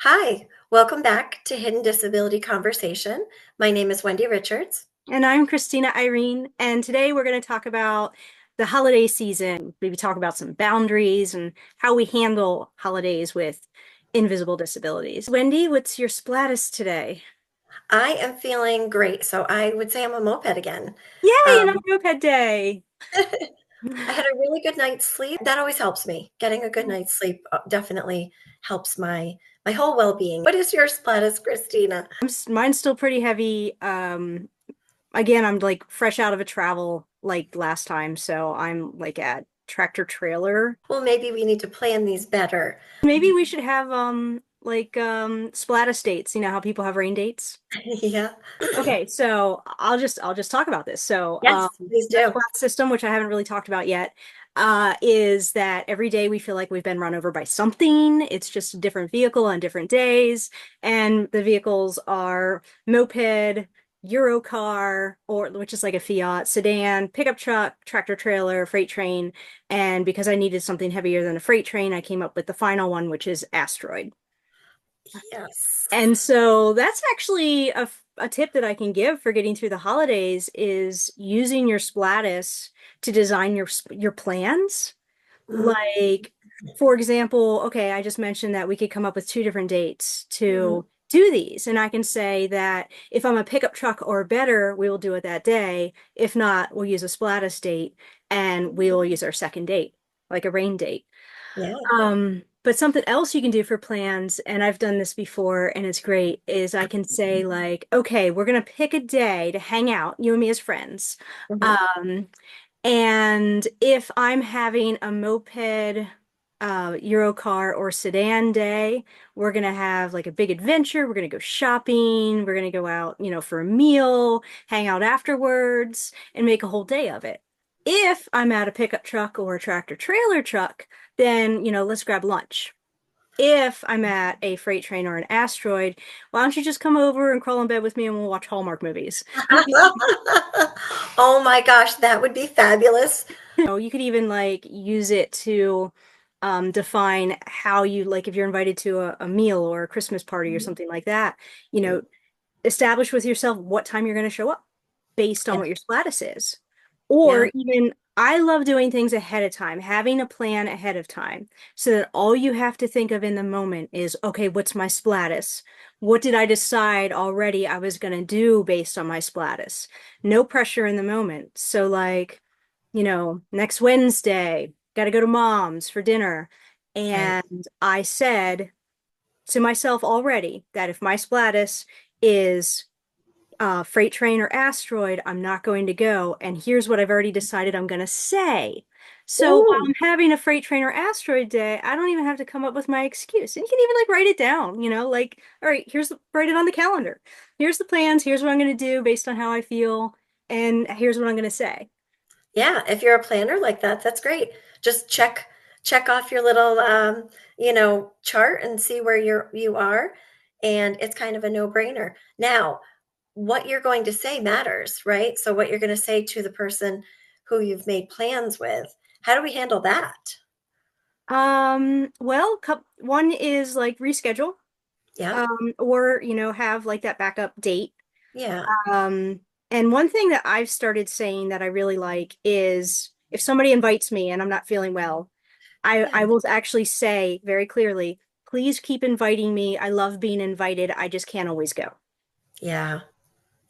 Hi, welcome back to Hidden Disability Conversation. My name is Wendy Richards. And I'm Christina Irene, and today we're going to talk about the holiday season, maybe talk about some boundaries and how we handle holidays with invisible disabilities. Wendy, what's your splatus today? I am feeling great, so I would say I'm a moped again. Yay, another Um, moped day. I had a really good night's sleep. That always helps me. Getting a good night's sleep definitely helps my whole well-being. What is your status, Christina? Mine's still pretty heavy. Again, I'm like fresh out of a travel like last time, so I'm like at tractor trailer. Well, maybe we need to plan these better. Maybe we should have splatus dates, you know how people have rain dates? Yeah. Okay, so I'll just talk about this. So, Yes, please the do. SWAT system, which I haven't really talked about yet, is that every day we feel like we've been run over by something. It's just a different vehicle on different days, and the vehicles are moped, Euro car, or which is like a Fiat, sedan, pickup truck, tractor trailer, freight train. And because I needed something heavier than a freight train, I came up with the final one, which is asteroid. Yes. And so that's actually a tip that I can give for getting through the holidays is using your Splatus to design your plans. Mhm, Like, for example, okay, I just mentioned that we could come up with two different dates mhm. to do these. And I can say that if I'm a pickup truck or better, we will do it that day. If not, we'll use a Splatus date and we will use our second date, like a rain date. Yeah. But something else you can do for plans, and I've done this before and it's great, is I can say like, okay, we're gonna pick a day to hang out, you and me as friends. Mhm. Um, and if I'm having a moped, Euro car or sedan day, we're gonna have like a big adventure. We're gonna go shopping. We're gonna go out, for a meal, hang out afterwards, and make a whole day of it. If I'm at a pickup truck or a tractor trailer truck, then, let's grab lunch. If I'm at a freight train or an asteroid, why don't you just come over and crawl in bed with me and we'll watch Hallmark movies? Oh my gosh, that would be fabulous. You could even like use it to define how you like if you're invited to a meal or a Christmas party or something like that, you know, establish with yourself what time you're going to show up based on Yeah, what your status is. yeah, Or even, I love doing things ahead of time, having a plan ahead of time so that all you have to think of in the moment is, okay, what's my splatus? What did I decide already I was going to do based on my splatus? No pressure in the moment. So, like, next Wednesday, got to go to mom's for dinner. right. And I said to myself already that if my splatus is freight train or asteroid, I'm not going to go. And here's what I've already decided I'm going to say. So while Ooh, I'm having a freight train or asteroid day, I don't even have to come up with my excuse. And you can even like write it down, like, all right, write it on the calendar. Here's the plans. Here's what I'm going to do based on how I feel. And here's what I'm going to say. yeah, if you're a planner like that, that's great. Just check off your little chart and see where you are, and it's kind of a no-brainer. Now, what you're going to say matters, right? So what you're going to say to the person who you've made plans with, how do we handle that? Well, one is like reschedule, Yeah. or, have like that backup date. Yeah. Um, and one thing that I've started saying that I really like is if somebody invites me and I'm not feeling well, Yeah. I will actually say very clearly, please keep inviting me. I love being invited. I just can't always go. Yeah.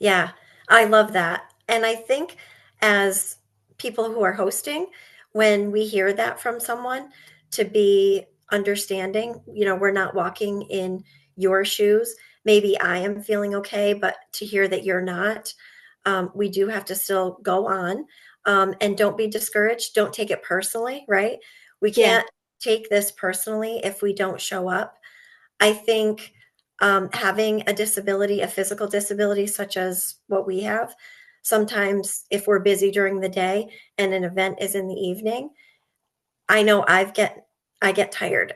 Yeah, I love that. And I think as people who are hosting, when we hear that from someone, to be understanding, we're not walking in your shoes. Maybe I am feeling okay, but to hear that you're not, we do have to still go on. And don't be discouraged. Don't take it personally, right? We Yeah. can't take this personally if we don't show up. I think having a disability, a physical disability such as what we have, sometimes if we're busy during the day and an event is in the evening, I know I get tired.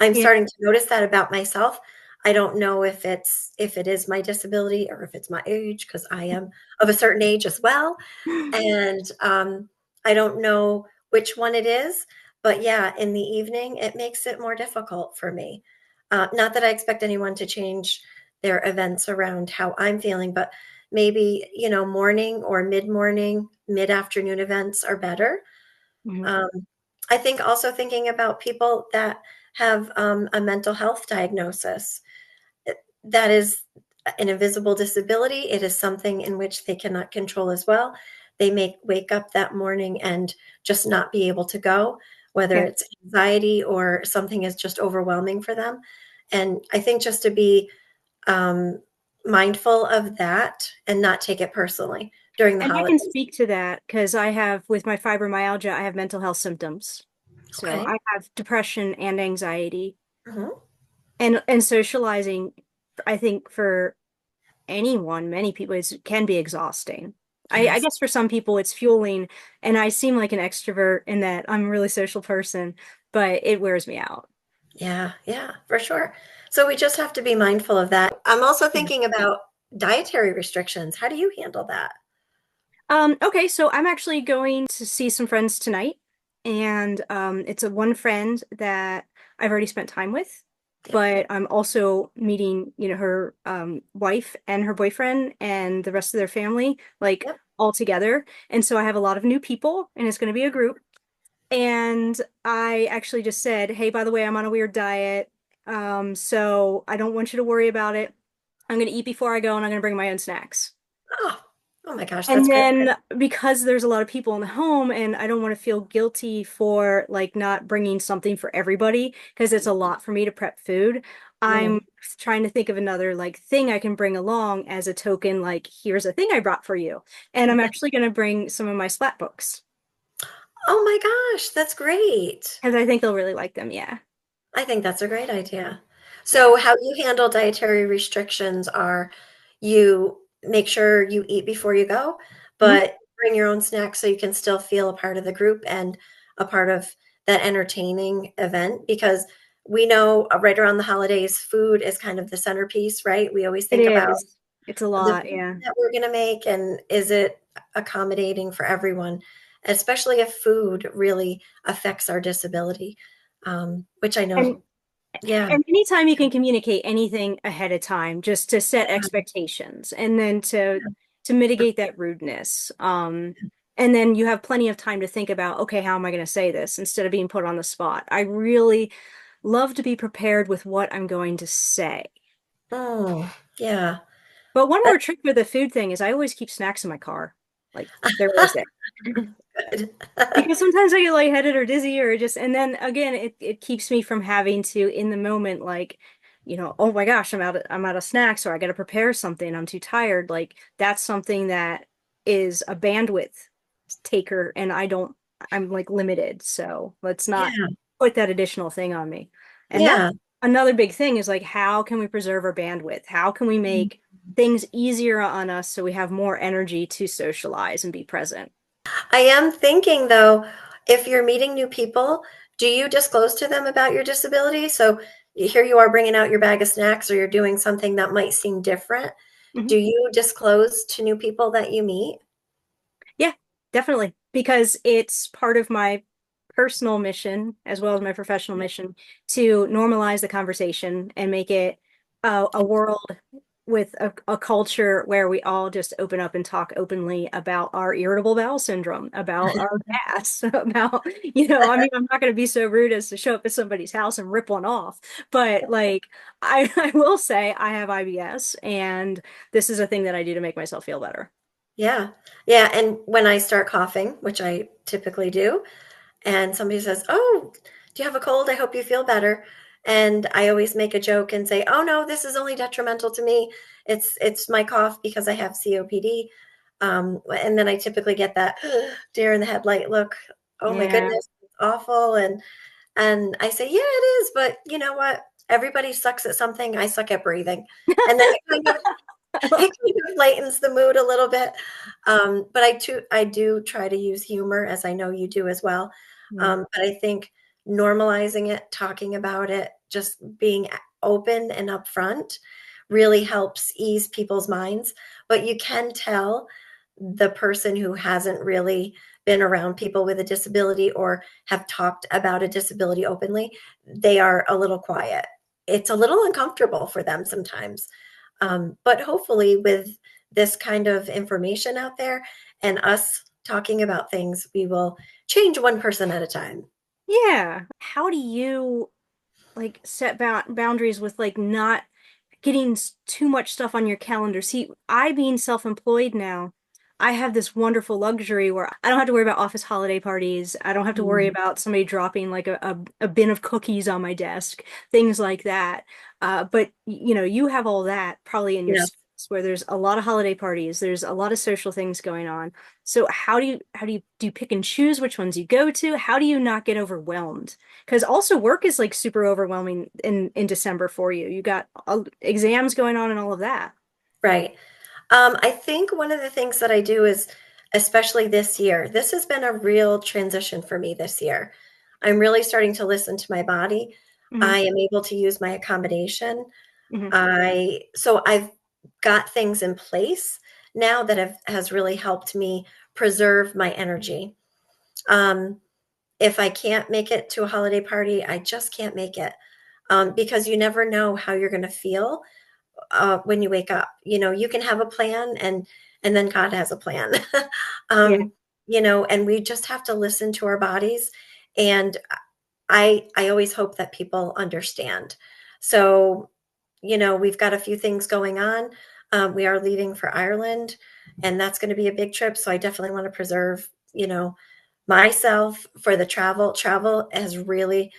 I'm Yeah. starting to notice that about myself. I don't know if it is my disability or if it's my age because I am of a certain age as well, and I don't know which one it is, but yeah, in the evening it makes it more difficult for me. Not that I expect anyone to change their events around how I'm feeling, but maybe, morning or mid-morning, mid-afternoon events are better. Mhm. Um, I think also thinking about people that have a mental health diagnosis. That is an invisible disability. It is something in which they cannot control as well. They may wake up that morning and just not be able to go, whether Yeah. it's anxiety or something is just overwhelming for them. And I think just to be um, mindful of that and not take it personally during the And I can holidays. speak to that because I have, with my fibromyalgia, I have mental health symptoms. So Okay. I have depression and anxiety. Hmm. And socializing, I think for anyone, many people, can be exhausting. I Yes. guess for some people it's fueling, and I seem like an extrovert in that I'm a really social person, but it wears me out. Yeah. Yeah, for sure. So we just have to be mindful of that. I'm also thinking about dietary restrictions. How do you handle that? Okay, so I'm actually going to see some friends tonight, and it's a one friend that I've already spent time with, Yep. but I'm also meeting, her wife and her boyfriend and the rest of their family, like Yep. all together. And so I have a lot of new people, and it's going to be a group. And I actually just said, "Hey, by the way, I'm on a weird diet, so I don't want you to worry about it. I'm going to eat before I go, and I'm going to bring my own snacks." Oh, oh my gosh, that's And great. then because there's a lot of people in the home and I don't want to feel guilty for like not bringing something for everybody because it's a lot for me to prep food, Yeah. I'm trying to think of another like thing I can bring along as a token, like here's a thing I brought for you. And I'm Yeah. actually going to bring some of my splat books Oh my gosh, that's great. because I think they'll really like them. Yeah. I think that's a great idea. Yeah. So how you handle dietary restrictions are you make sure you eat before you go, Mhm. but bring your own snacks so you can still feel a part of the group and a part of that entertaining event because we know right around the holidays, food is kind of the centerpiece, right? We always It think about is. It's a the lot. food Yeah. that we're gonna make and is it accommodating for everyone, especially if food really affects our disability, which I know. And Yeah, And anytime you can communicate anything ahead of time, just to set expectations and then to mitigate that rudeness. And then you have plenty of time to think about, okay, how am I going to say this instead of being put on the spot. I really love to be prepared with what I'm going to say. oh, yeah, But one more that's trick with the food thing is I always keep snacks in my car. Like they're always there. good. Because sometimes I get lightheaded or dizzy or just, and then again, it keeps me from having to, in the moment, like, oh my gosh, I'm out of snacks or I got to prepare something. I'm too tired. Like that's something that is a bandwidth taker and I'm like limited. So let's not Yeah, put that additional thing on me. And that's yeah. another big thing is like, how can we preserve our bandwidth? How can we make things easier on us so we have more energy to socialize and be present? I am thinking though, if you're meeting new people, do you disclose to them about your disability? So here you are bringing out your bag of snacks or you're doing something that might seem different. Mhm. Do you disclose to new people that you meet? Yeah, definitely. Because it's part of my personal mission as well as my professional mission to normalize the conversation and make it a world with a culture where we all just open up and talk openly about our irritable bowel syndrome, about our gas, about, I mean, I'm not going to be so rude as to show up at somebody's house and rip one off. But like, I will say I have IBS and this is a thing that I do to make myself feel better. Yeah. Yeah. And when I start coughing, which I typically do, and somebody says, "Oh, do you have a cold? I hope you feel better." And I always make a joke and say, "Oh no, this is only detrimental to me. It's my cough because I have COPD." And then I typically get that deer in the headlight look. Oh my Yeah. goodness, it's awful. And I say, "Yeah, it is, but you know what? Everybody sucks at something. I suck at breathing." And then it kind of lightens the mood a little bit. But I do try to use humor, as I know you do as well. Yeah. But I think normalizing it, talking about it, just being open and upfront really helps ease people's minds. But you can tell the person who hasn't really been around people with a disability or have talked about a disability openly, they are a little quiet. it's a little uncomfortable for them sometimes. But hopefully, with this kind of information out there and us talking about things, we will change one person at a time. Yeah. How do you like set boundaries with like not getting too much stuff on your calendar? See, I being self-employed now, I have this wonderful luxury where I don't have to worry about office holiday parties. I don't have to worry Mm. about somebody dropping like a bin of cookies on my desk, things like that. But you know, you have all that probably in your Yes. space where there's a lot of holiday parties, there's a lot of social things going on. So how do you pick and choose which ones you go to? How do you not get overwhelmed? Because also work is like super overwhelming in December for you. You got exams going on and all of that. Right. I think one of the things that I do is, especially this year, this has been a real transition for me this year. I'm really starting to listen to my body. Hmm. I am able to use my accommodation. Hmm. I've got things in place now that has really helped me preserve my energy. Um, if I can't make it to a holiday party, I just can't make it, because you never know how you're going to feel when you wake up. You know, you can have a plan, and then God has a plan. Yeah. um, and we just have to listen to our bodies. And I always hope that people understand. So, we've got a few things going on. We are leaving for Ireland, and that's going to be a big trip. So I definitely want to preserve, myself for the travel. Travel has really,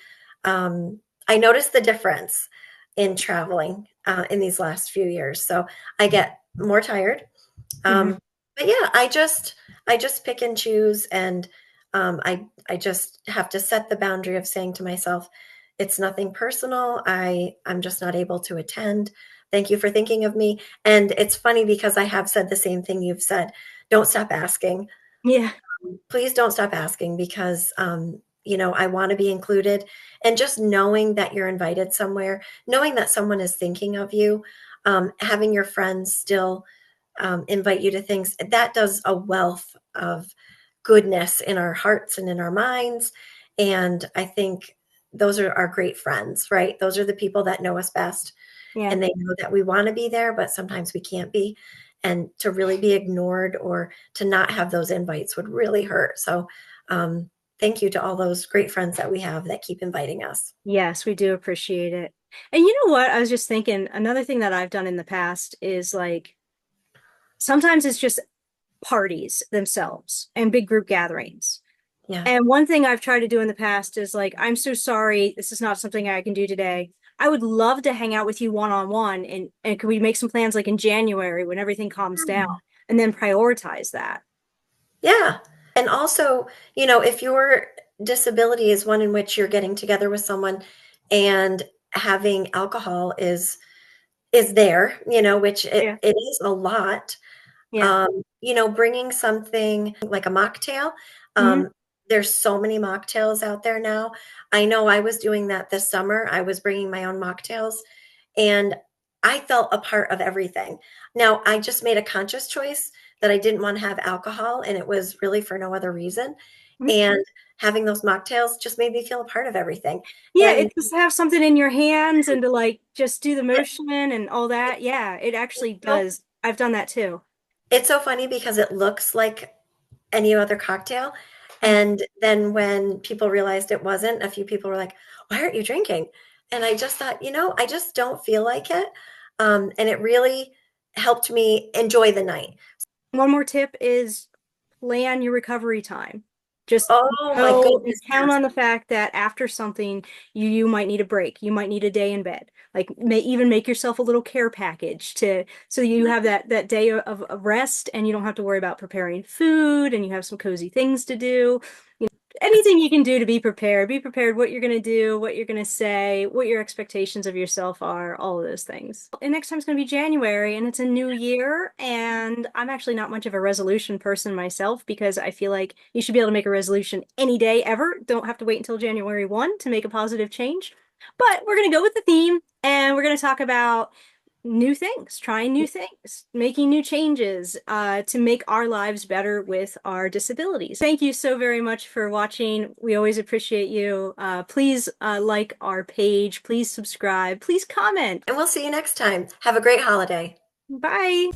I noticed the difference in traveling in these last few years. So I get more tired. Hmm. But yeah, I just pick and choose, and I just have to set the boundary of saying to myself, it's nothing personal. I'm just not able to attend. Thank you for thinking of me. And it's funny because I have said the same thing you've said. Don't stop asking. Yeah. Please don't stop asking, because I want to be included. And just knowing that you're invited somewhere, knowing that someone is thinking of you, having your friends still invite you to things, that does a wealth of goodness in our hearts and in our minds. And I think those are our great friends, right? Those are the people that know us best, Yeah. and they know that we want to be there, but sometimes we can't be. And to really be ignored or to not have those invites would really hurt. So, thank you to all those great friends that we have that keep inviting us. Yes, we do appreciate it. And you know what? I was just thinking, another thing that I've done in the past is like sometimes it's just parties themselves and big group gatherings. Yeah. And one thing I've tried to do in the past is like, I'm so sorry, this is not something I can do today. I would love to hang out with you one on one, and could we make some plans like in January when everything calms down and then prioritize that? Yeah. And also, if your disability is one in which you're getting together with someone and having alcohol is there, which it, Yeah. it is a lot. Yeah. Bringing something like a mocktail. Hmm. Um, there's so many mocktails out there now. I know I was doing that this summer. I was bringing my own mocktails, and I felt a part of everything. Now, I just made a conscious choice that I didn't want to have alcohol, and it was really for no other reason. And having those mocktails just made me feel a part of everything. Yeah, And it just have something in your hands and to like just do the motion and all that. Yeah, it actually so does. I've done that too. it's so funny because it looks like any other cocktail. Mhm. And then when people realized it wasn't, a few people were like, "Why aren't you drinking?" And I just thought, I just don't feel like it. And it really helped me enjoy the night. One more tip is plan your recovery time. Just Oh my know and goodness, count yes. on the fact that after something, you might need a break. You might need a day in bed. Like may even make yourself a little care package to so you have that day of rest and you don't have to worry about preparing food and you have some cozy things to do. Yes. Anything you can do to be prepared. Be prepared what you're going to do, what you're going to say, what your expectations of yourself are, all of those things. And next time's going to be January and it's a new year. And I'm actually not much of a resolution person myself because I feel like you should be able to make a resolution any day ever. Don't have to wait until January 1 to make a positive change. But we're going to go with the theme and we're going to talk about new things, trying new things, making new changes to make our lives better with our disabilities. Thank you so very much for watching. We always appreciate you. Please like our page, please subscribe, please comment. And we'll see you next time. Have a great holiday. Bye.